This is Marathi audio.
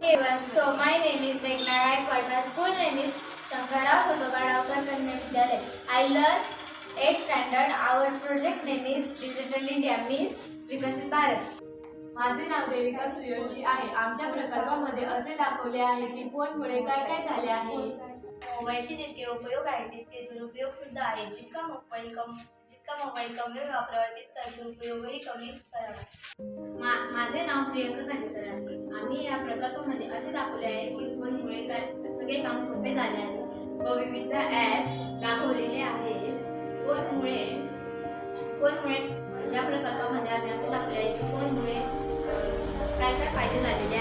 Everyone, so my name is Meghna Gaikwad. My school name is Shankarao Sotobadavkar Kanya Vidyalaya. I learn 8th standard. Our project name is Digital India means विकसित भारत. माझे नाव देविका सूर्यवंशी आहे. आमच्या प्रकल्पामध्ये असे दाखवले आहे की फोनमुळे काय काय झाले आहे. मोबाईलचे जितके उपयोग आहेत तितके दुरुपयोग सुद्धा आहेत. जितका मोबाईल कमी वापरावा तितका दुरुपयोगही कमी करावा. माझे नाव प्रियंका काशीकर आहे. आम्ही या प्रकल्पामध्ये असे दाखवले आहे की फोनमुळे काय सगळे काम सोपे झाले आहे व विविध ॲप्स दाखवलेले आहेत. फोनमुळे या प्रकल्पामध्ये आम्ही असे दाखवले आहे की फोनमुळे काय काय फायदे झालेले